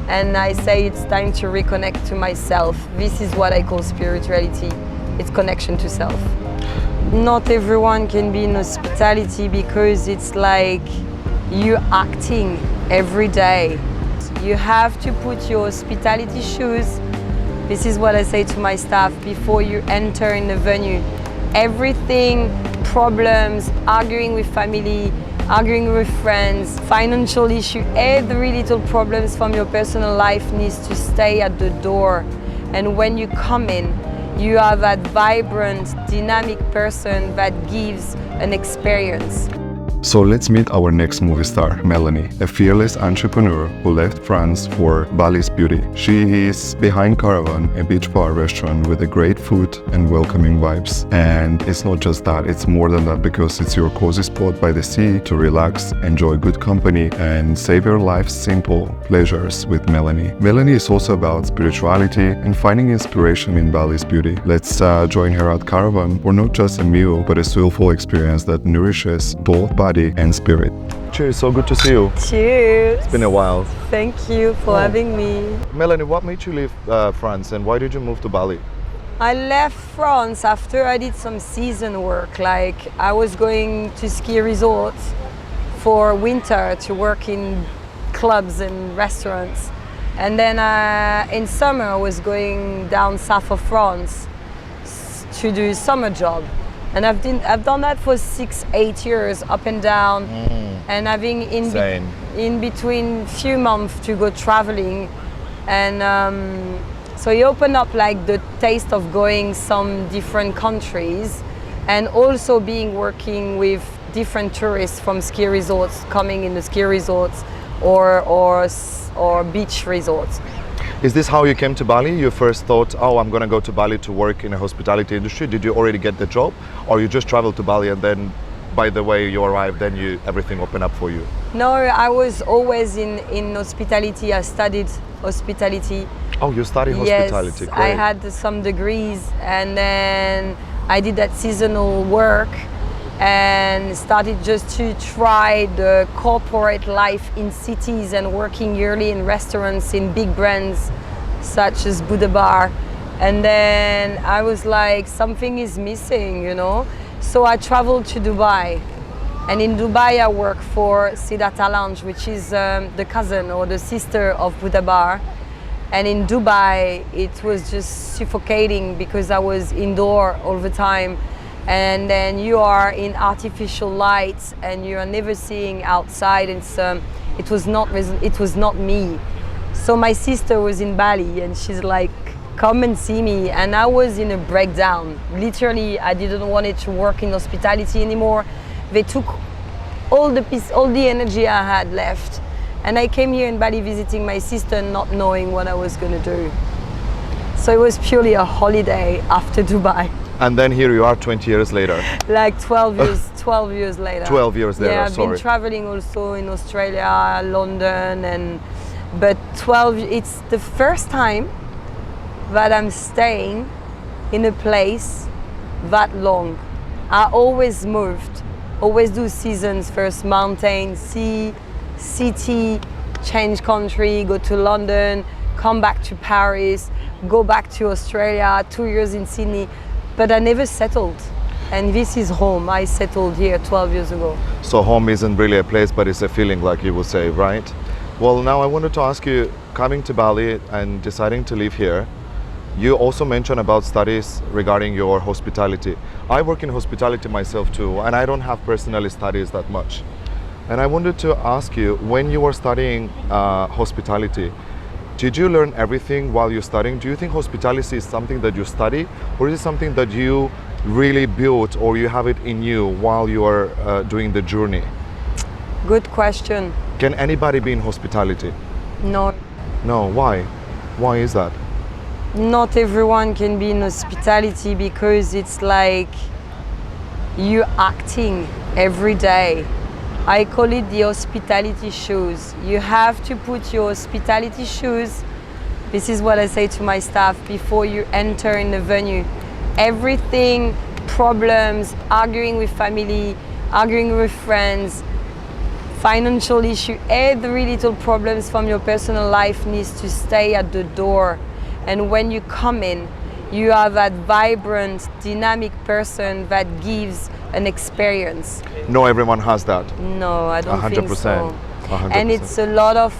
and I say it's time to reconnect to myself. This is what I call spirituality. It's connection to self. Not everyone can be in hospitality because it's like you're acting every day. You have to put your hospitality shoes. This is what I say to my staff before you enter in the venue. Everything, problems, arguing with family, arguing with friends, financial issue, every little problems from your personal life needs to stay at the door. And when you come in, you are that vibrant, dynamic person that gives an experience. So let's meet our next movie star, Melanie, a fearless entrepreneur who left France for Bali's beauty. She is behind Caravan, a beach bar restaurant with a great food and welcoming vibes. And it's not just that, it's more than that, because it's your cozy spot by the sea to relax, enjoy good company, and savor life's simple pleasures with Melanie. Melanie is also about spirituality and finding inspiration in Bali's beauty. Let's join her at Caravan for not just a meal, but a soulful experience that nourishes both body and spirit. Cheers, so good to see you. Cheers. It's been a while. Thank you for having me. Melanie, what made you leave France and why did you move to Bali? I left France after I did some season work. Like I was going to ski resorts for winter to work in clubs and restaurants. And then in summer I was going down south of France to do summer job. And I've done that for 6-8 years, up and down, and having in between few months to go traveling, and so you open up like the taste of going some different countries, and also working with different tourists from ski resorts coming in the ski resorts or beach resorts. Is this how you came to Bali? You first thought, oh, I'm going to go to Bali to work in a hospitality industry. Did you already get the job? Or you just traveled to Bali and then by the way you arrived, then everything opened up for you? No, I was always in hospitality. I studied hospitality. Oh, you studied hospitality. Yes, great. I had some degrees, and then I did that seasonal work and started just to try the corporate life in cities and working yearly in restaurants in big brands such as Buddha Bar. And then I was like, something is missing, you know? So I traveled to Dubai. And in Dubai I worked for Siddhartha Lounge, which is the cousin or the sister of Buddha Bar. And in Dubai it was just suffocating because I was indoor all the time. And then you are in artificial lights and you are never seeing outside. It was not me. So my sister was in Bali and she's like, come and see me. And I was in a breakdown. Literally, I didn't want to work in hospitality anymore. They took all the energy I had left. And I came here in Bali visiting my sister, not knowing what I was going to do. So it was purely a holiday after Dubai. And then here you are 20 years later. Like 12 years later. 12 years later, yeah, I've been traveling also in Australia, London, but it's the first time that I'm staying in a place that long. I always moved, always do seasons, first mountain, sea, city, change country, go to London, come back to Paris, go back to Australia, 2 years in Sydney. But I never settled, and this is home. I settled here 12 years ago. So home isn't really a place, but it's a feeling, like you would say, right? Well, now I wanted to ask you, coming to Bali and deciding to live here, you also mentioned about studies regarding your hospitality. I work in hospitality myself too, and I don't have personally studies that much. And I wanted to ask you, when you were studying hospitality, did you learn everything while you're studying? Do you think hospitality is something that you study, or is it something that you really built, or you have it in you while you are doing the journey? Good question. Can anybody be in hospitality? No. No, why? Why is that? Not everyone can be in hospitality because it's like you're acting every day. I call it the hospitality shoes. You have to put your hospitality shoes. This is what I say to my staff before you enter in the venue. Everything, problems, arguing with family, arguing with friends, financial issue, every little problems from your personal life needs to stay at the door. And when you come in, you are that vibrant, dynamic person that gives an experience. No, everyone has that. No, I don't think 100%. so. 100%. And it's a lot of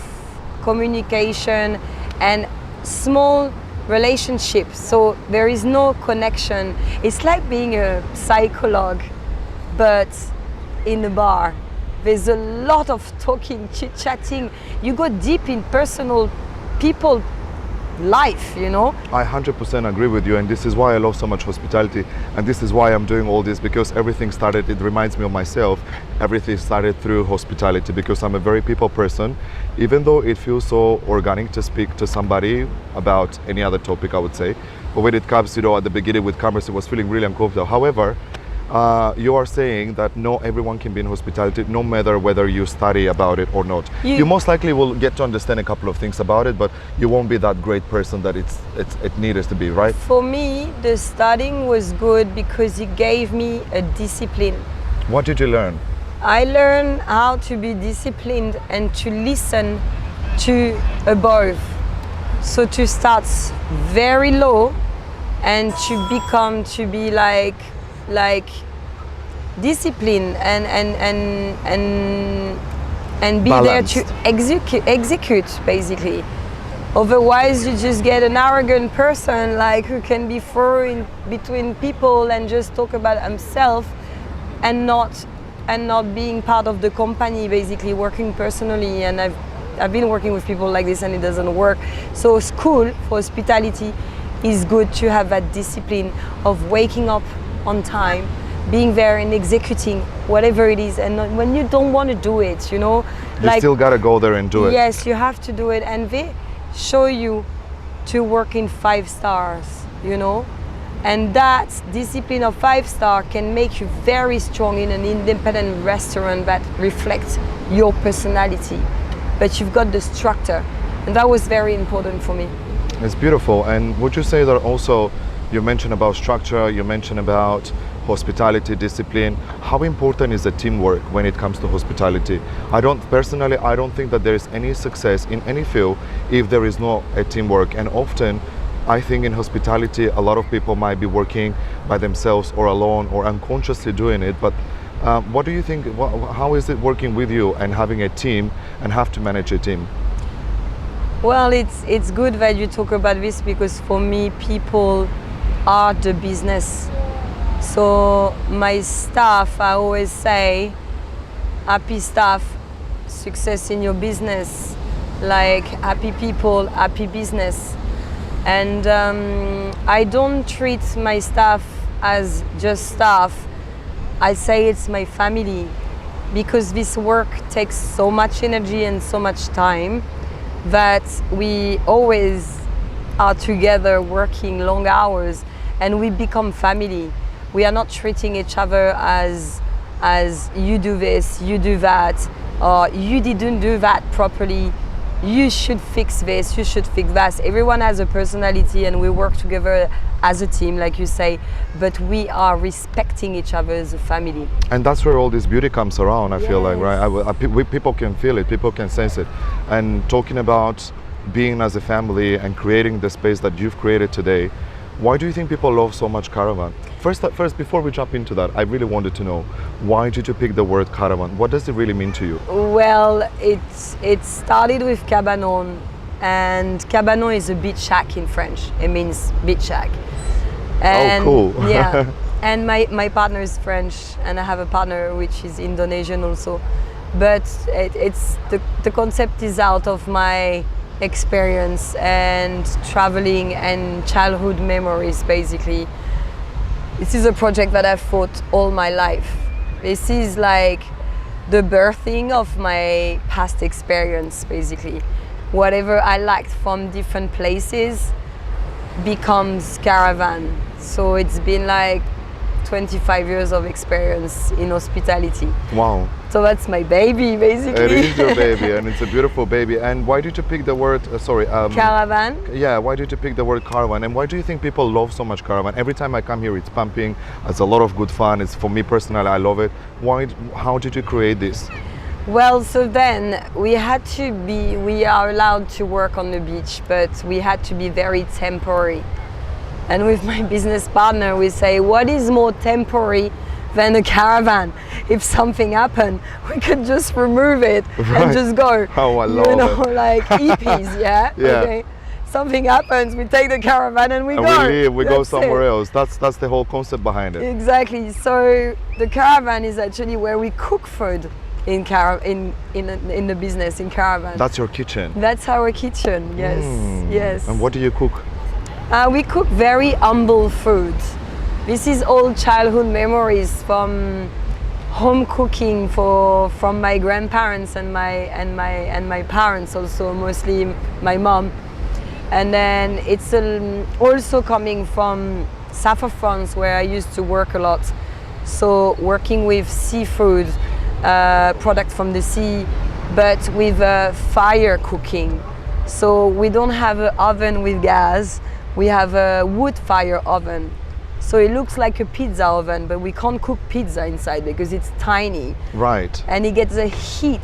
communication and small relationships. So there is no connection. It's like being a psychologue, but in a bar. There's a lot of talking, chit-chatting. You go deep in personal people life, you know. I 100% agree with you, and this is why I love so much hospitality, and this is why I'm doing all this, because everything started, it reminds me of myself, everything started through hospitality, because I'm a very people person. Even though it feels so organic to speak to somebody about any other topic, I would say, but when it comes, you know, at the beginning with cameras, it was feeling really uncomfortable. However, you are saying that not everyone can be in hospitality, no matter whether you study about it or not. You most likely will get to understand a couple of things about it, but you won't be that great person that it needs to be, right? For me, the studying was good because it gave me a discipline. What did you learn? I learned how to be disciplined and to listen to above. So to start very low and to be like discipline and be Balanced. there to execute basically. Otherwise you just get an arrogant person like who can be thrown between people and just talk about himself and not being part of the company, basically working personally. And I've been working with people like this and it doesn't work. So school for hospitality is good to have that discipline of waking up on time, being there and executing whatever it is. And when you don't want to do it, you know, You still gotta go there and do it. Yes, you have to do it, and they show you to work in 5 stars, you know, and that discipline of 5-star can make you very strong in an independent restaurant that reflects your personality, but you've got the structure, and that was very important for me. It's beautiful. And would you say that also, you mentioned about structure, you mentioned about hospitality, discipline. How important is the teamwork when it comes to hospitality? I don't think that there is any success in any field if there is no a teamwork. And often, I think in hospitality, a lot of people might be working by themselves or alone or unconsciously doing it. But what do you think, how is it working with you and having a team and have to manage a team? Well, it's good that you talk about this, because for me, people are the business. So my staff, I always say, happy staff, success in your business. Like happy people, happy business. And I don't treat my staff as just staff. I say it's my family, because this work takes so much energy and so much time that we always are together working long hours, and we become family. We are not treating each other as you do this, you do that, or you didn't do that properly, you should fix this, you should fix that. Everyone has a personality and we work together as a team, like you say, but we are respecting each other as a family. And that's where all this beauty comes around, I feel like, right? People can feel it, people can sense it. And talking about being as a family and creating the space that you've created today, why do you think people love so much Caravan? First, before we jump into that, I really wanted to know, why did you pick the word Caravan? What does it really mean to you? Well, it started with Cabanon, and Cabanon is a beach shack in French. It means beach shack. And, oh, cool. Yeah. And my partner is French, and I have a partner which is Indonesian also. But it's the concept is out of my experience and traveling and childhood memories, basically. This is a project that I've thought all my life. This is like the birthing of my past experience, basically. Whatever I liked from different places becomes Caravan. So it's been like 25 years of experience in hospitality. Wow. So that's my baby, basically. It is your baby, and it's a beautiful baby. And why did you pick the word, Caravan? Yeah, why did you pick the word Caravan? And why do you think people love so much Caravan? Every time I come here, it's pumping. It's a lot of good fun. It's, for me personally, I love it. How did you create this? Well, so then we are allowed to work on the beach, but we had to be very temporary. And with my business partner, we say, what is more temporary than a caravan? If something happened, we could just remove it and just go. Oh, I love it. Like hippies, yeah? Yeah. Okay. Something happens, we take the caravan and we And go. we leave, we go That's somewhere it. else. That's the whole concept behind it. Exactly. So the caravan is actually where we cook food in the business in Caravan. That's your kitchen. That's our kitchen. Yes. Yes. And what do you cook? We cook very humble food. This is all childhood memories from home cooking from my grandparents and my parents, also mostly my mom. And then it's also coming from south of France, where I used to work a lot. So working with seafood, products from the sea, but with fire cooking. So we don't have an oven with gas, we have a wood fire oven. So it looks like a pizza oven, but we can't cook pizza inside because it's tiny. Right. And it gets a heat,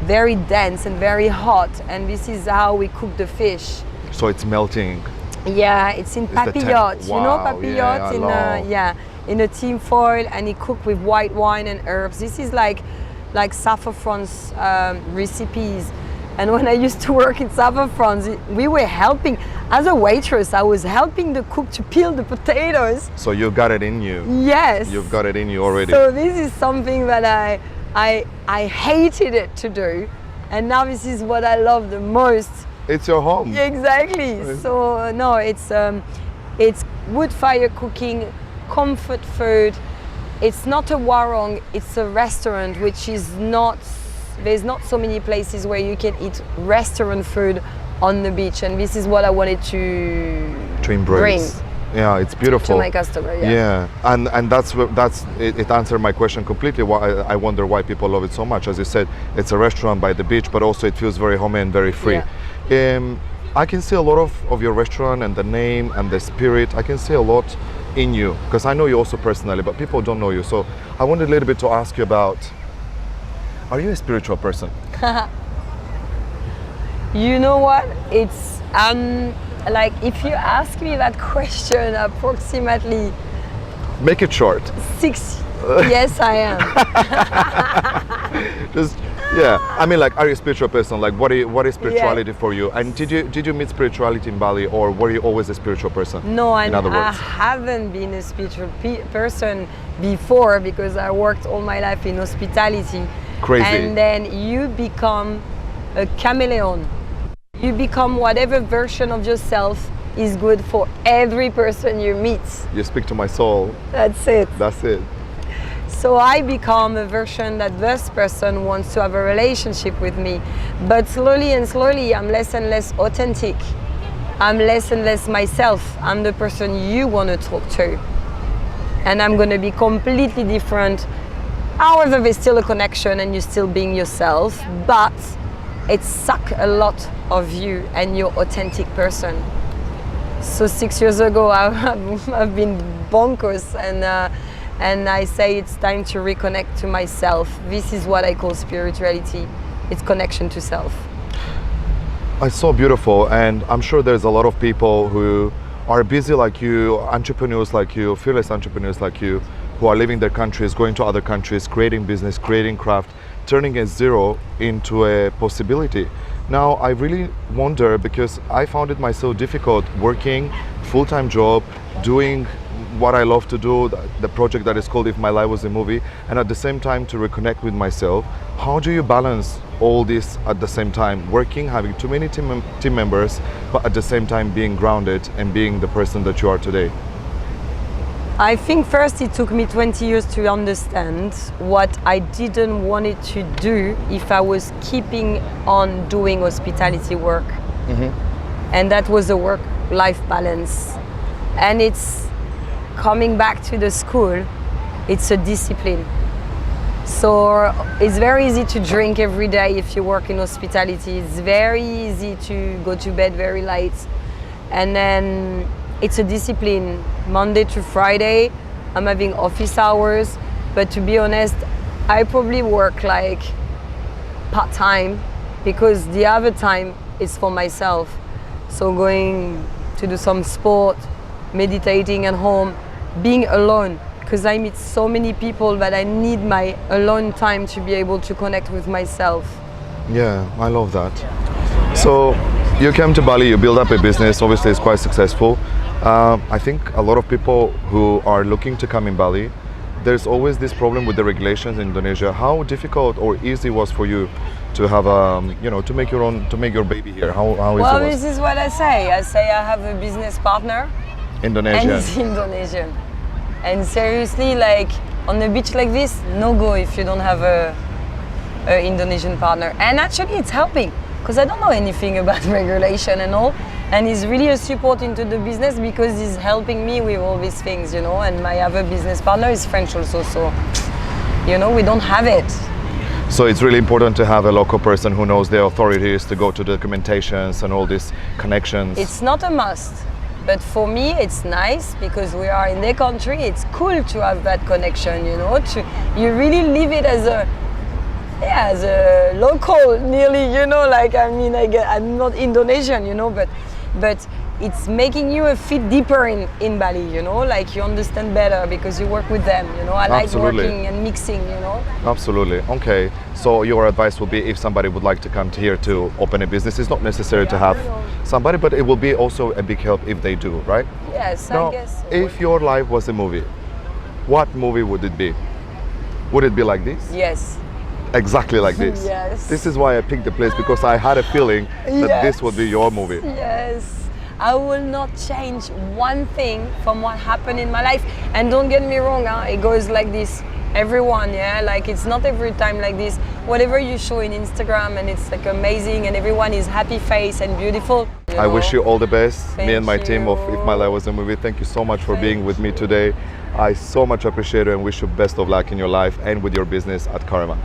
very dense and very hot. And this is how we cook the fish. So it's melting. Yeah, it's in the papillote. You know Wow, papillote in a tin foil, and it cooked with white wine and herbs. This is like south of France recipes. And when I used to work in south of France, we were helping. As a waitress, I was helping the cook to peel the potatoes. So you got it in you. Yes. You've got it in you already. So this is something that I hated it to do, and now this is what I love the most. It's your home. Exactly. So no, it's wood fire cooking, comfort food. It's not a warung, it's a restaurant, which is not, there's not so many places where you can eat restaurant food on the beach, and this is what I wanted to embrace. bring Yeah, it's beautiful. to my customer. Yeah. Yeah, and that's it answered my question completely. Why I wonder why people love it so much. As you said, it's a restaurant by the beach, but also it feels very homey and very free. I can see a lot of your restaurant and the name and the spirit. I can see a lot in you, because I know you also personally, but people don't know you. So I wanted a little bit to ask you about, are you a spiritual person? You know what? It's like, if you ask me that question approximately Make it short. 6, yes, I am. Just I mean, like, are you a spiritual person? Like, what is spirituality for you? And did you meet spirituality in Bali, or were you always a spiritual person? No, in other I words, haven't been a spiritual person before, because I worked all my life in hospitality. Crazy. And then you become a chameleon. You become whatever version of yourself is good for every person you meet. you speak to my soul. That's it. That's it. So I become a version that this person wants to have a relationship with me. But slowly and slowly, I'm less and less authentic. I'm less and less myself. I'm the person you want to talk to. And I'm going to be completely different. However, there's still a connection and you're still being yourself, but it sucks a lot of you and your authentic person. So 6 years ago, I've been bonkers, and I say it's time to reconnect to myself. This is what I call spirituality. It's connection to self. It's so beautiful, and I'm sure there's a lot of people who are busy like you, entrepreneurs like you, fearless entrepreneurs like you, who are leaving their countries, going to other countries, creating business, creating craft, turning a zero into a possibility. Now, I really wonder, because I found it myself difficult working full-time job, doing what I love to do, the project that is called If My Life Was a Movie, and at the same time to reconnect with myself. How do you balance all this at the same time? Working, having too many team members, but at the same time being grounded and being the person that you are today? I think first it took me 20 years to understand what I didn't want it to do if I was keeping on doing hospitality work. And that was a work-life balance. And it's coming back to the school, it's a discipline. So it's very easy to drink every day if you work in hospitality. It's very easy to go to bed very late. And then it's a discipline. Monday to Friday, I'm having office hours, but to be honest, I probably work like part-time because the other time is for myself. So going to do some sport, meditating at home, being alone, because I meet so many people that I need my alone time to be able to connect with myself. Yeah, I love that. So you came to Bali, you build up a business, obviously it's quite successful. I think a lot of people who are looking to come in Bali, there's always this problem with the regulations in Indonesia. How difficult or easy was for you to have to make your baby here? How easy Well, was this is what I say. I say I have a business partner Indonesian? and he's Indonesian. And seriously, like on a beach like this, no go if you don't have a Indonesian partner. And actually it's helping because I don't know anything about regulation and all. And he's really a support into the business because he's helping me with all these things, you know. And my other business partner is French also, so you know, we don't have it. So it's really important to have a local person who knows the authorities to go to documentations and all these connections. It's not a must, but for me it's nice because we are in their country. It's cool to have that connection, you know. You really live it as a local, nearly, you know. Like I'm not Indonesian, you know, but it's making you a fit deeper in Bali, you know. Like you understand better because you work with them, you know. I like Absolutely. working and mixing, you know. Absolutely. Okay. So your advice would be if somebody would like to come to here to open a business, it's not necessary to have somebody, but it will be also a big help if they do, right? Yes, Now, I guess so. if your life was a movie, what movie would it be? Would it be like this? Yes. Exactly like this. Yes. This is why I picked the place because I had a feeling that this would be your movie. Yes. I will not change one thing from what happened in my life. And don't get me wrong, it goes like this. Everyone, yeah, like it's not every time like this. Whatever you show in Instagram and it's like amazing and everyone is happy face and beautiful. I wish you all the best. Me and my Thank team of you. If My Life Was a Movie, thank you so much for being with me today. I so much appreciate it and wish you best of luck in your life and with your business at Caravan.